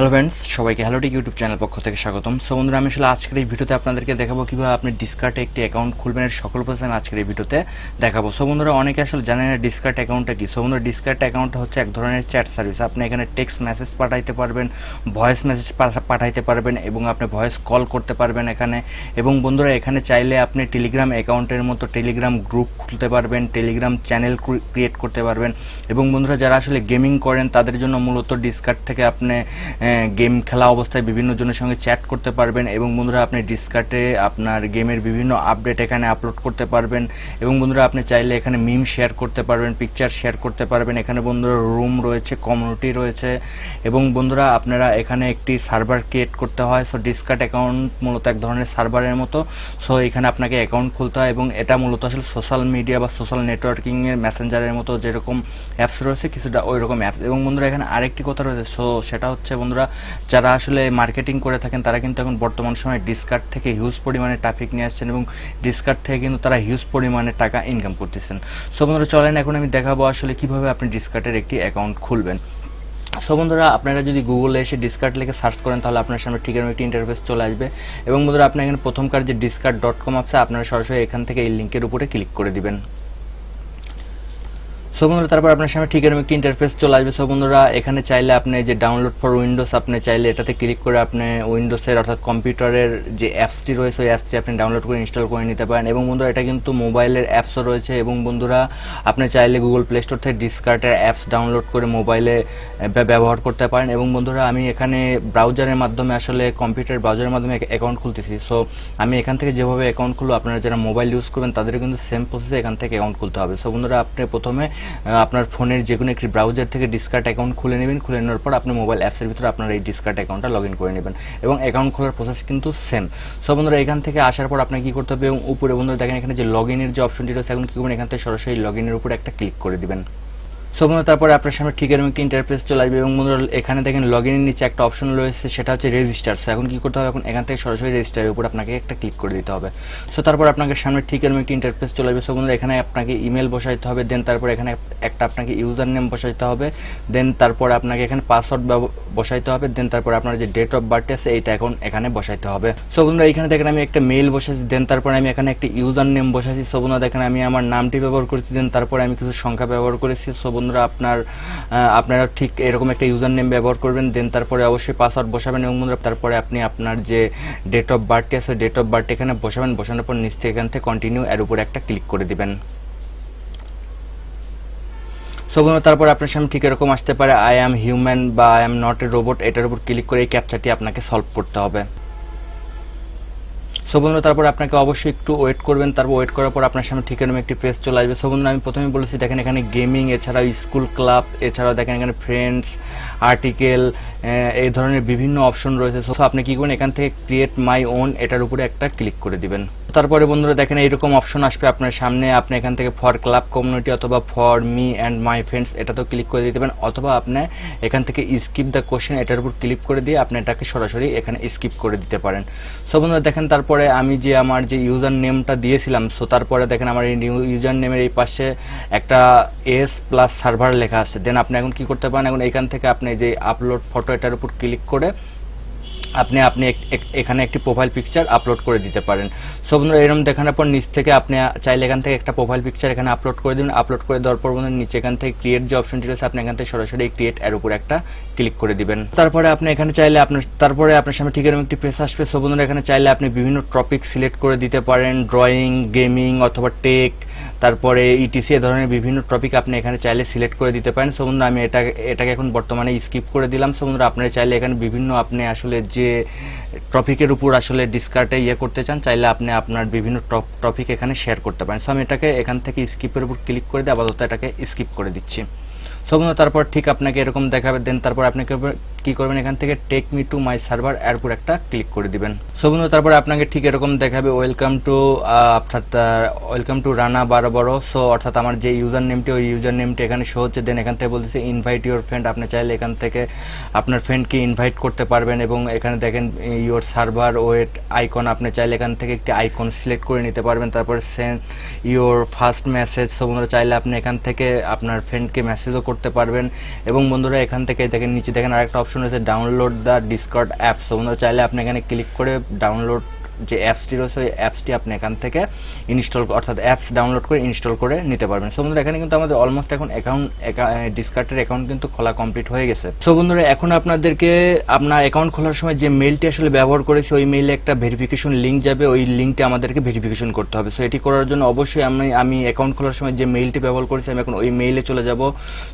Hello friends, সবাইকে হ্যালোটেক YouTube channel পক্ষ থেকে স্বাগতম। সো বন্ধুরা, আমি আসলে আজকের এই ভিডিওতে আপনাদেরকে দেখাবো কীভাবে আপনি ডিসকার্টে একটি অ্যাকাউন্ট খুলবেন। এর সকল প্রসেস আমি আজকের এই ভিডিওতে দেখাবো। সো বন্ধুরা, অনেকে আসলে জানেন না ডিসকার্ট অ্যাকাউন্টটা কি। সো বন্ধুরা, ডিসকার্ট অ্যাকাউন্টটা হচ্ছে এক ধরনের চ্যাট সার্ভিস। আপনি এখানে টেক্সট মেসেজ পাঠাইতে পারবেন, ভয়েস মেসেজ পাঠাইতে পারবেন এবং আপনি ভয়েস কল করতে পারবেন এখানে। এবং বন্ধুরা, এখানে চাইলে আপনি টেলিগ্রাম অ্যাকাউন্টের মতো টেলিগ্রাম গ্রুপ খুলতে পারবেন, টেলিগ্রাম চ্যানেল ক্রিয়েট করতে পারবেন। এবং বন্ধুরা, যারা আসলে গেমিং করেন তাদের জন্য মূলত ডিসকার্ট থেকে আপনি গেম খেলা অবস্থায় বিভিন্ন জনের সঙ্গে চ্যাট করতে পারবেন। এবং বন্ধুরা, আপনি ডিসকার্টে আপনার গেমের বিভিন্ন আপডেট এখানে আপলোড করতে পারবেন। এবং বন্ধুরা, আপনি চাইলে এখানে মিম শেয়ার করতে পারবেন, পিকচার শেয়ার করতে পারবেন। এখানে বন্ধুরা রুম রয়েছে, কমিউনিটি রয়েছে। এবং বন্ধুরা, আপনারা এখানে একটি সার্ভার ক্রিয়েট করতে হয়। সো ডিসকার্ট অ্যাকাউন্ট মূলত এক ধরনের সার্ভারের মতো। সো এখানে আপনাকে অ্যাকাউন্ট খুলতে হয় এবং এটা মূলত আসলে সোশ্যাল মিডিয়া বা সোশ্যাল নেটওয়ার্কিংয়ের মেসেঞ্জারের মতো যেরকম অ্যাপস রয়েছে কিছুটা ওই রকম অ্যাপস। এবং বন্ধুরা, এখানে আরেকটি কথা রয়েছে। সো সেটা হচ্ছে বন্ধুরা, যারা আসলে মার্কেটিং করে থাকেন তারা কিন্তু এখন বর্তমান সময়ে ডিসকার্ট থেকে হিউজ পরিমাণে ট্রাফিক নিয়ে আসছেন এবং ডিসকার্ট থেকে কিন্তু তারা হিউজ পরিমাণে টাকা ইনকাম করতেছেন। সো বন্ধুরা, চলেন এখন আমি দেখাবো আসলে কিভাবে আপনি ডিসকার্টের একটি অ্যাকাউন্ট খুলবেন। সো বন্ধুরা, আপনারা যদি গুগলে এসে ডিসকার্ট লিখে সার্চ করেন তাহলে আপনার সামনে ঠিক এরকম একটি ইন্টারফেস চলে আসবে। এবং বন্ধুরা, আপনি এখানে প্রথমকার যে discard.com আছে আপনারা সরাসরি এখান থেকে এই লিঙ্কের উপরে ক্লিক করে দিবেন। সো বন্ধুরা, তারপর আপনার সামনে ঠিক এরকম একটি ইন্টারফেস চলে আসবে। সো বন্ধুরা, এখানে চাইলে আপনি যে ডাউনলোড ফর উইন্ডোজ আপনি চাইলে এটাতে ক্লিক করে আপনি উইন্ডোজের অর্থাৎ কম্পিউটারের যে অ্যাপসটি রয়েছে ওই অ্যাপসটি আপনি ডাউনলোড করে ইনস্টল করে নিতে পারেন। এবং বন্ধুরা, এটা কিন্তু মোবাইলের অ্যাপসও রয়েছে। এবং বন্ধুরা, আপনি চাইলে গুগল প্লে স্টোর থেকে ডিসকার্টের অ্যাপস ডাউনলোড করে মোবাইলে ব্যবহার করতে পারেন। এবং বন্ধুরা, আমি এখানে ব্রাউজারের মাধ্যমে আসলে কম্পিউটার ব্রাউজারের মাধ্যমে অ্যাকাউন্ট খুলতেছি। সো আমি এখান থেকে যেভাবে অ্যাকাউন্ট খুলবো আপনারা যারা মোবাইল ইউজ করবেন তাদের কিন্তু সেম প্রসেসে এখান থেকে অ্যাকাউন্ট খুলতে হবে। সো বন্ধুরা, আপনি প্রথমে আপনার ফোনের যে কোনো একটি ব্রাউজার থেকে ডিসকার্ট অ্যাকাউন্ট খুলে নেবেন। খুলে নেওয়ার পর আপনি মোবাইল অ্যাপসের ভিতরে আপনার এই ডিসকার্ট অ্যাকাউন্টটা লগ ইন করে নেবেন এবং অ্যাকাউন্ট খোলার প্রসেস কিন্তু সেম। সো বন্ধুরা, এখান থেকে আসার পর আপনাকে কী করতে হবে, এবং উপরে বন্ধুরা দেখেন এখানে যে লগ ইনের যে অপশনটি রয়েছে এখন কী করবেন, এখান থেকে সরাসরি লগ ইনের উপরে একটা ক্লিক করে দিবেন। সো বন্ধুরা, তারপরে আপনার সামনে ঠিক এরকম একটি ইন্টারফেস চলে আসবে। এবং বন্ধুরা, এখানে দেখেন লগ ইনের নিচে একটা অপশন রয়েছে, সেটা হচ্ছে রেজিস্টার। সো এখন কী করতে হবে, এখন এখান থেকে সরাসরি রেজিস্টারের উপর আপনাকে একটা ক্লিক করে দিতে হবে। সো তারপর আপনাকে সামনে ঠিক এরকম একটি ইন্টারফেস চলে আসবে। সো বন্ধুরা, এখানে আপনাকে ইমেল বসাইতে হবে, দেন তারপর এখানে একটা আপনাকে ইউজার নেম বসাইতে হবে, দেন তারপর আপনাকে এখানে পাসওয়ার্ড বসাইতে হবে, দেন তারপর আপনার যে ডেট অফ বার্থ আছে এইটা এখন এখানে বসাইতে হবে। সো বন্ধুরা, এখানে দেখেন আমি একটা মেইল বসাইছি, দেন তারপর আমি এখানে একটা ইউজার নেম বসাইছি। সো বন্ধুরা, দেখেন আমি আমার নামটি ব্যবহার করেছি, দেন তারপরে আমি কিছু সংখ্যা ব্যবহার করেছি। সো বন্ধুরা, আপনারা ঠিক এরকম একটা ইউজার নেম ব্যবহার করবেন, দেন তারপরে অবশ্যই পাসওয়ার্ড বসাবেন। এবং বন্ধুরা, তারপরে আপনি আপনার যে ডেট অফ বার্থটি আছে ডেট অফ বার্থ এখানে বসাবেন। বসানোর পর নিচ থেকে এখান থেকে কন্টিনিউ এর উপরে একটা ক্লিক করে দিবেন। সো বন্ধুরা, তারপর আপনার সামনে ঠিক এরকম আসতে পারে আই অ্যাম হিউম্যান বা I am not a robot, এটার উপর ক্লিক করে এই ক্যাপচাটি আপনাকে সলভ করতে হবে। সো বন্ধুরা, তারপর আপনাকে অবশ্যই একটু ওয়েট করবেন। তারপর ওয়েট করার পর আপনার সামনে ঠিক এরকম একটি পেজ চলে আসবে। সো বন্ধুরা, আমি প্রথমে বলেছি দেখেন এখানে গেমিং, এছাড়াও স্কুল ক্লাব, এছাড়াও দেখেন এখানে ফ্রেন্ডস, আর্টিকেল, এই ধরনের বিভিন্ন অপশন রয়েছে। সো আপনি কী করবেন, এখান থেকে ক্রিয়েট মাই ওন এটার উপরে একটা ক্লিক করে দিবেন। তারপরে বন্ধুরা, দেখেন এইরকম অপশন আসবে আপনার সামনে। আপনি এখান থেকে ফর ক্লাব কমিউনিটি অথবা for me and my friends এটাতেও ক্লিক করে দিতে পারেন, অথবা আপনি এখান থেকে স্কিপ দ্য কোশ্চেন এটার উপর ক্লিক করে দিয়ে আপনি এটাকে সরাসরি এখানে স্কিপ করে দিতে পারেন। সো বন্ধুরা, দেখেন তারপরে আমি যে আমার যে ইউজার নেমটা দিয়েছিলাম, সো তারপরে দেখেন আমার এই ইউজার নেমের এই পাশে একটা এস প্লাস সার্ভার লেখা আছে। দেন আপনি এখন কি করতে পারেন, এখন এখান থেকে আপনি যে আপলোড ফটো এটার উপর ক্লিক করে আপনি এখানে একটি প্রোফাইল পিকচার আপলোড করে দিতে পারেন। সো বন্ধুরা, এরকম দেখানোর পর নিচ থেকে আপনি চাইলে এখান থেকে একটা প্রোফাইল পিকচার এখানে আপলোড করে দিবেন। আপলোড করে দেওয়ার পর বন্ধুরা, নিচে এখান থেকে ক্রিয়েট যে অপশনটি রয়েছে আপনি এখান থেকে সরাসরি ক্রিয়েট এর উপর একটা ক্লিক করে দিবেন। তারপরে আপনি এখানে চাইলে আপনার সামনে ঠিক এরকম একটি পেজ আসবে। সো বন্ধুরা, এখানে চাইলে আপনি বিভিন্ন টপিক সিলেক্ট করে দিতে পারেন, ড্রয়িং, গেমিং অথবা টেক, তারপরে ইটিসি এ ধরনের বিভিন্ন টপিক আপনি এখানে চাইলে সিলেক্ট করে দিতে পারেন। সো বন্ধুরা, আমি এটাকে এখন বর্তমানে স্কিপ করে দিলাম। সো বন্ধুরা, আপনারা চাইলে এখানে বিভিন্ন আপনি আসলে যে টপিকের উপর আসলে ডিসকার্টে করতে চান চাইলে আপনি আপনার বিভিন্ন টপিক এখানে শেয়ার করতে পারেন। সো আমি এটাকে এখান থেকে স্কিপের উপর ক্লিক করে দিয়ে আপাতত এটাকে স্কিপ করে দিচ্ছি। সো বন্ধুরা, তারপর ঠিক আপনাকে এরকম দেখাবে। দেন তারপর আপনি কি করবেন, এখান থেকে take me to my server এর উপর একটা ক্লিক করে দিবেন। সো বন্ধুরা, তারপর আপনাকে ঠিক এরকম দেখাবে ওয়েলকাম টু রানা বারো। সো অর্থাৎ আমার যে ইউজার নেমটি ওই ইউজার নেমটি এখানে শো হচ্ছে। দেন এখান থেকে বলতেছে ইনভাইট ইউর ফ্রেন্ড, আপনি চাইলে এখান থেকে আপনার ফ্রেন্ডকে ইনভাইট করতে পারবেন। এবং এখানে দেখেন ইউর সার্ভার ওয়েট আইকন, আপনি চাইলে এখান থেকে একটি আইকন সিলেক্ট করে নিতে পারবেন। তারপর send your first message, so বন্ধুরা চাইলে আপনি এখান থেকে আপনার ফ্রেন্ডকে মেসেজও করতে পারবেন। এবং বন্ধুরা, এখান থেকে দেখেন নিচে দেখেন আরেকটা অপশন রয়েছে download the Discord app. So বন্ধুরা চাইলে আপনি এখানে ক্লিক করে ডাউনলোড যে অ্যাপসটি রয়েছে ওই অ্যাপসটি আপনি এখান থেকে ইনস্টল অর্থাৎ অ্যাপস ডাউনলোড করে ইনস্টল করে নিতে পারবেন। সো বন্ধুরা এখানে কিন্তু আমাদের অলমোস্ট এখন ডিসকার্ডের অ্যাকাউন্ট কিন্তু খোলা কমপ্লিট হয়ে গেছে। সো বন্ধুরা এখন আপনাদেরকে আপনার অ্যাকাউন্ট খোলার সময় যে মেইলটি আসলে ব্যবহার করেছি ওই মেইলে একটা ভেরিফিকেশন লিঙ্ক যাবে, ওই লিঙ্কটি আমাদেরকে ভেরিফিকেশন করতে হবে। সো এটি করার জন্য অবশ্যই আমি অ্যাকাউন্ট খোলার সময় যে মেইলটি ব্যবহার করেছি আমি এখন ওই মেইলে চলে যাব।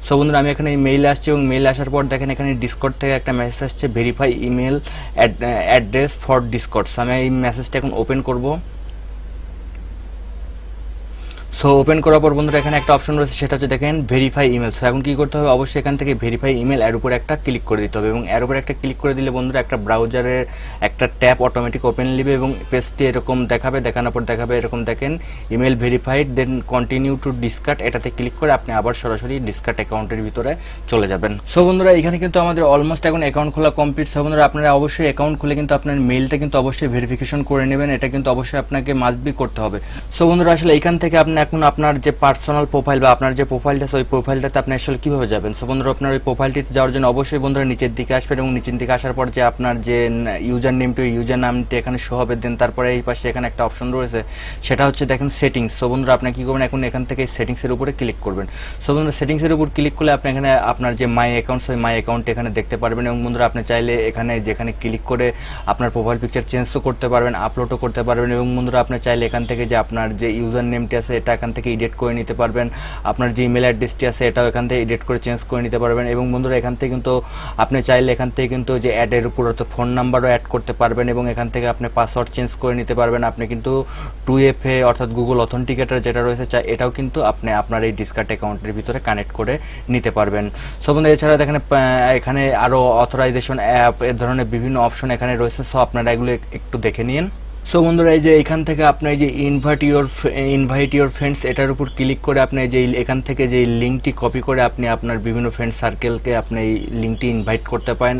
সো বন্ধুরা আমি এখানে এই মেইলে আসছি এবং মেইলে আসার পর দেখেন এখানে ডিসকর্ড থেকে একটা মেসেজ আসছে verify email address for Discord. So আমি এই মেসেজটা এখন ওপেন করব। সো ওপেন করার পর বন্ধুরা এখানে একটা অপশন রয়েছে, সেটা হচ্ছে দেখেন ভেরিফাই ইমেল। সো এখন কি করতে হবে, অবশ্যই এখান থেকে ভেরিফাই ইমেল এর উপরে একটা ক্লিক করে দিতে হবে এবং এর উপরে একটা ক্লিক করে দিলে বন্ধুরা একটা ব্রাউজারের একটা ট্যাব অটোমেটিক ওপেন নেবে এবং পেজটি এরকম দেখাবে, দেখানোর পর দেখাবে এরকম দেখেন email verified then continue to discard, এটাতে ক্লিক করে আপনি আবার সরাসরি ডিসকার্ড অ্যাকাউন্টের ভিতরে চলে যাবেন। সো বন্ধুরা এখানে কিন্তু আমাদের অলমোস্ট এখন অ্যাকাউন্ট খোলা কমপ্লিট। সো বন্ধুরা আপনারা অবশ্যই অ্যাকাউন্ট খুলে কিন্তু আপনার মেইলটা কিন্তু অবশ্যই ভেরিফিকেশন করে নেবেন, এটা কিন্তু অবশ্যই আপনাকে মাস্ট বি করতে হবে। সো বন্ধুরা আসলে এখান থেকে আপনি এখন আপনার যে পার্সোনাল প্রোফাইল বা আপনার যে প্রোফাইলটা আছে ওই প্রোফাইলটাতে আপনি আসলে কিভাবে যাবেন। সো বন্ধুরা আপনার ওই প্রোফাইলটিতে যাওয়ার জন্য অবশ্যই বন্ধুরা নিচের দিকে আসবেন এবং নিচের দিকে আসার পর যে আপনার যে ইউজার নেমটি ওই ইউজার নামটি এখানে শো হবে, দেন তারপরে এই পাশে এখানে একটা অপশন রয়েছে সেটা হচ্ছে দেখেন সেটিংস। সো বন্ধুরা আপনি কি করবেন, এখন এখান থেকে সেটিংসের উপরে ক্লিক করবেন। সো বন্ধুরা সেটিংসের উপর ক্লিক করলে আপনি এখানে আপনার যে মাই অ্যাকাউন্টস ওই মাই অ্যাকাউন্ট এখানে দেখতে পারবেন এবং বন্ধুরা আপনি চাইলে এখানে যেখানে ক্লিক করে আপনার প্রোফাইল পিকচার চেঞ্জও করতে পারবেন, আপলোডও করতে পারবেন এবং বন্ধুরা আপনি চাইলে এখান থেকে যে আপনার যে ইউজার নেমটি আছে এটা এখান থেকে এডিট করে নিতে পারবেন, আপনার যে ইমেল অ্যাড্রেসটি আছে এটাও এখান থেকে এডিট করে চেঞ্জ করে নিতে পারবেন এবং বন্ধুরা এখান থেকে কিন্তু আপনি চাইলে এখান থেকে কিন্তু যে অ্যাডের উপর অর্থাৎ ফোন নাম্বারও অ্যাড করতে পারবেন এবং এখান থেকে আপনি পাসওয়ার্ড চেঞ্জ করে নিতে পারবেন। আপনি কিন্তু 2FA অর্থাৎ গুগল অথেন্টিকেটর যেটা রয়েছে এটাও কিন্তু আপনি আপনার এই ডিসকার্ড অ্যাকাউন্টের ভিতরে কানেক্ট করে নিতে পারবেন। সো বন্ধুরা এছাড়া দেখেন এখানে আরও অথরাইজেশন অ্যাপ এ ধরনের বিভিন্ন অপশন এখানে রয়েছে, সো আপনারা এগুলো একটু দেখে নিন। সো বন্ধুরা এই যে এখান থেকে আপনি এই যে ইনভাইট ইউর ফ্রেন্ডস এটার উপর ক্লিক করে আপনি যে এখান থেকে যে লিঙ্কটি কপি করে আপনি আপনার বিভিন্ন ফ্রেন্ড সার্কেলকে আপনি এই লিঙ্কটি ইনভাইট করতে পারেন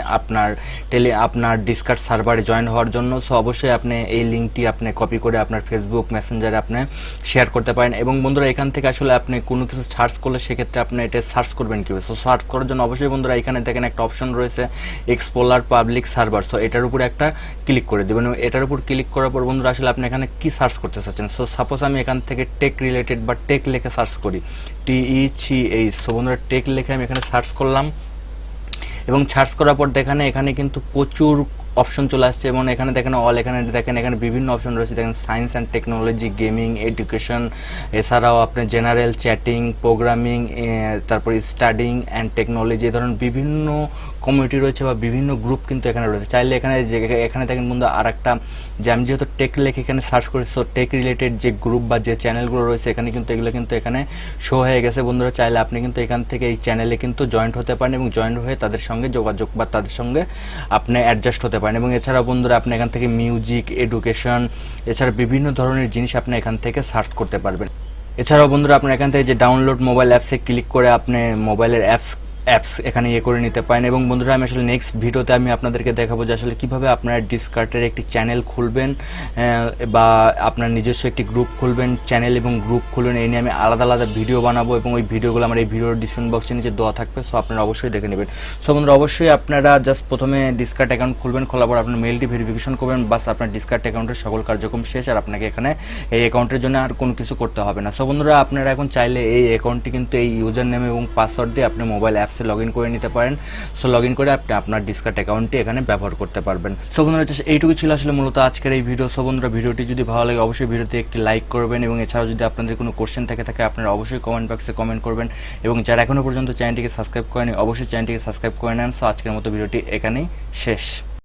আপনার ডিসকার্ড সার্ভারে জয়েন হওয়ার জন্য। সো অবশ্যই আপনি এই লিঙ্কটি আপনি কপি করে আপনার ফেসবুক মেসেঞ্জারে আপনি শেয়ার করতে পারেন এবং বন্ধুরা এখান থেকে আসলে আপনি কোনো কিছু সার্চ করলে সেক্ষেত্রে আপনি এটা সার্চ করবেন কীভাবে। সো সার্চ করার জন্য অবশ্যই বন্ধুরা এখানে দেখেন একটা অপশন রয়েছে এক্সপ্লোরার পাবলিক সার্ভার। সো এটার উপরে একটা ক্লিক করে দেবেন এবং এটার উপর ক্লিক করার বন্ধুরা আসলে আপনি এখানে কি সার্চ করতে চাচ্ছেন। সো সাপোজ আমি এখান থেকে টেক রিলেটেড বা টেক লেখে সার্চ করি TECH। সো বন্ধুরা টেক লেখে আমি এখানে সার্চ করলাম এবং সার্চ করার পর দেখেন এখানে কিন্তু প্রচুর অপশন চলে আসছে এবং এখানে দেখেন এখানে বিভিন্ন অপশন রয়েছে, দেখেন science and technology, gaming, education, এছাড়াও আপনার জেনারেল, চ্যাটিং, প্রোগ্রামিং, তারপর স্টাডিং অ্যান্ড টেকনোলজি, এই ধরনের বিভিন্ন কমিউনিটি রয়েছে বা বিভিন্ন গ্রুপ কিন্তু এখানে রয়েছে। চাইলে এখানে দেখেন বন্ধু আর একটা যে আমি যেহেতু টেক লেখে এখানে সার্চ করেছি, সো টেক রিলেটেড যে গ্রুপ বা যে চ্যানেলগুলো রয়েছে এখানে কিন্তু এগুলো কিন্তু এখানে শো হয়ে গেছে। বন্ধুরা চাইলে আপনি কিন্তু এখান থেকে এই চ্যানেলে কিন্তু জয়েন্ট হতে পারেন এবং জয়েন্ট হয়ে তাদের সঙ্গে যোগাযোগ বা তাদের সঙ্গে আপনি অ্যাডজাস্ট হতে পারেন এবং এছাড়াও বন্ধুরা আপনি এখান থেকে মিউজিক, এডুকেশন এছাড়া বিভিন্ন ধরনের জিনিস আপনি এখান থেকে সার্চ করতে পারবেন। এছাড়াও বন্ধুরা আপনার এখান থেকে যে ডাউনলোড মোবাইল অ্যাপসে ক্লিক করে আপনি মোবাইলের অ্যাপস এখানে করে নিতে পারেন এবং বন্ধুরা আমি আসলে নেক্সট ভিডিওতে আমি আপনাদেরকে দেখাবো যে আসলে কীভাবে আপনার ডিসকার্ডের একটি চ্যানেল খুলবেন বা আপনার নিজস্ব একটি গ্রুপ খুলবেন, চ্যানেল এবং গ্রুপ খুলবেন, এই নিয়ে আমি আলাদা আলাদা ভিডিও বানাবো এবং ওই ভিডিওগুলো আমার এই ভিডিওর ডিসক্রিপশন বক্সের নিচে দেওয়া থাকবে। সো আপনারা অবশ্যই দেখে নেবেন। সো বন্ধুরা অবশ্যই আপনারা জাস্ট প্রথমে ডিসকার্ড অ্যাকাউন্ট খুলবেন, খোলার পর আপনার মেইলটি ভেরিফিকেশন করবেন, বাস আপনার ডিসকার্ড অ্যাকাউন্টের সকল কার্যক্রম শেষ আর আপনাকে এখানে এই অ্যাকাউন্টের জন্য আর কোনো কিছু করতে হবে না। সো বন্ধুরা আপনারা এখন চাইলে এই অ্যাকাউন্টটি কিন্তু এই ইউজার নেম এবং পাসওয়ার্ড দিয়ে আপনি মোবাইল অ্যাপসে লগ ইন করে নিতে পারেন। সো লগ ইন করে আপনি আপনার ডিসকার্ড অ্যাকাউন্টটি এখানে ব্যবহার করতে পারবেন। সো বন্ধুরা এইটুকু ছিল আসলে মূলত আজকের এই ভিডিও। সো বন্ধুরা ভিডিওটি যদি ভালো লাগে অবশ্যই ভিডিওতে একটি লাইক করবেন এবং এছাড়াও যদি আপনাদের কোনো কোশ্চেন থাকে আপনারা অবশ্যই কমেন্ট বক্সে কমেন্ট করবেন এবং যারা এখনো পর্যন্ত চ্যানেলটিকে সাবস্ক্রাইব করেনি অবশ্যই চ্যানেলটিকে সাবস্ক্রাইব করে নেন। সো আজকের মতো ভিডিওটি এখানেই শেষ।